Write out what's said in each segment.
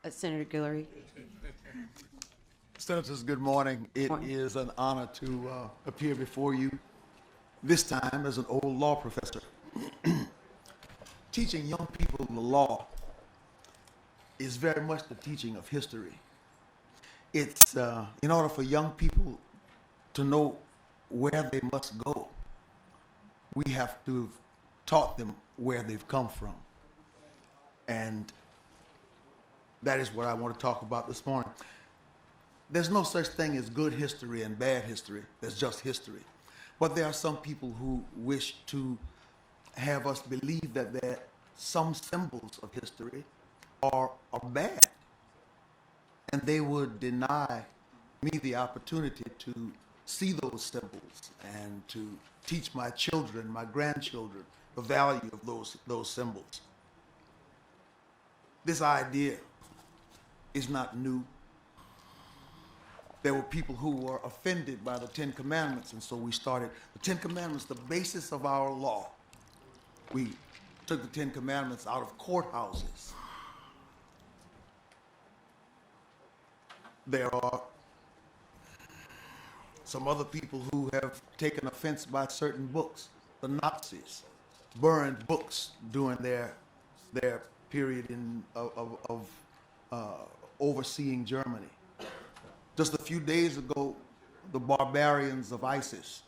Senator Guillory. Senators, good morning. It is an honor to appear before you, this time as an old law professor. Teaching young people the law is very much the teaching of history. It's in order for young people to know where they must go, we have to have taught them where they've come from. And that is what I want to talk about this morning. There's no such thing as good history and bad history. There's just history. But there are some people who wish to have us believe that some symbols of history are bad. And they would deny me the opportunity to see those symbols and to teach my children, my grandchildren, the value of those symbols. This idea is not new. There were people who were offended by the Ten Commandments, and so we started the Ten Commandments, the basis of our law. We took the Ten Commandments out of courthouses. There are some other people who have taken offense by certain books. The Nazis burned books during their period of overseeing Germany. Just a few days ago, the barbarians of ISIS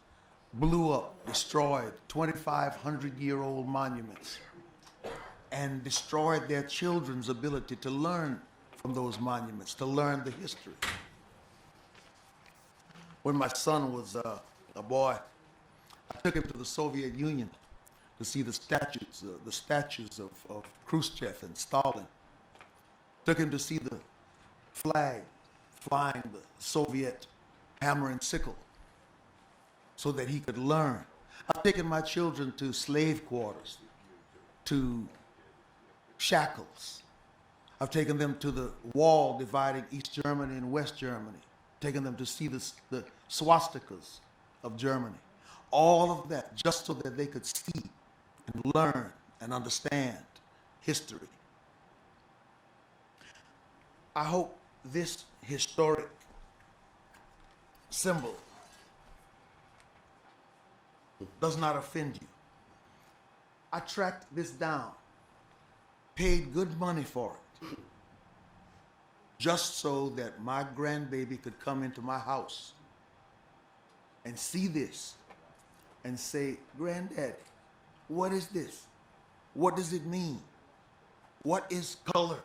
blew up, destroyed 2,500-year-old monuments and destroyed their children's ability to learn from those monuments, to learn the history. When my son was a boy, I took him to the Soviet Union to see the statues of Khrushchev and Stalin. Took him to see the flag flying the Soviet hammer and sickle so that he could learn. I've taken my children to slave quarters, to shackles. I've taken them to the wall dividing East Germany and West Germany, taken them to see the swastikas of Germany. All of that just so that they could see and learn and understand history. I hope this historic symbol does not offend you. I tracked this down, paid good money for it, just so that my grandbaby could come into my house and see this and say, "Granddaddy, what is this? What does it mean? What is color?"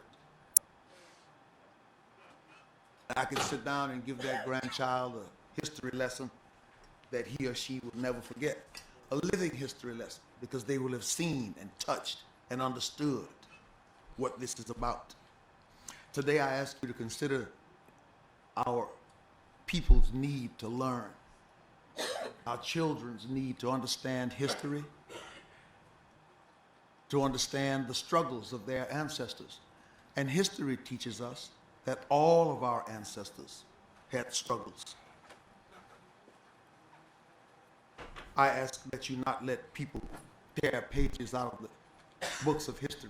I could sit down and give that grandchild a history lesson that he or she will never forget, a living history lesson, because they will have seen and touched and understood what this is about. Today I ask you to consider our people's need to learn, our children's need to understand history, to understand the struggles of their ancestors. And history teaches us that all of our ancestors had struggles. I ask that you not let people tear pages out of the books of history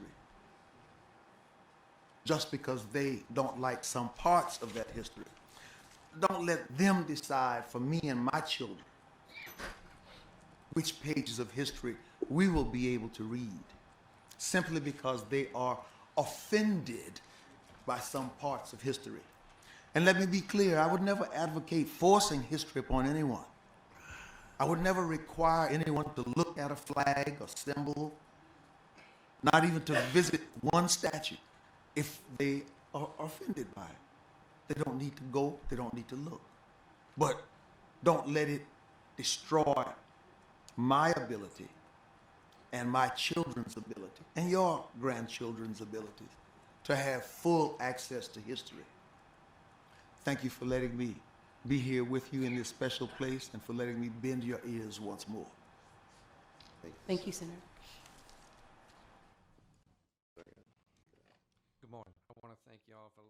just because they don't like some parts of that history. Don't let them decide for me and my children which pages of history we will be able to read, simply because they are offended by some parts of history. And let me be clear, I would never advocate forcing history upon anyone. I would never require anyone to look at a flag or symbol, not even to visit one statue, if they are offended by it. They don't need to go, they don't need to look. But don't let it destroy my ability and my children's ability and your grandchildren's ability to have full access to history. Thank you for letting me be here with you in this special place and for letting me bend your ears once more. Thank you, Senator. Good morning. I want to thank y'all for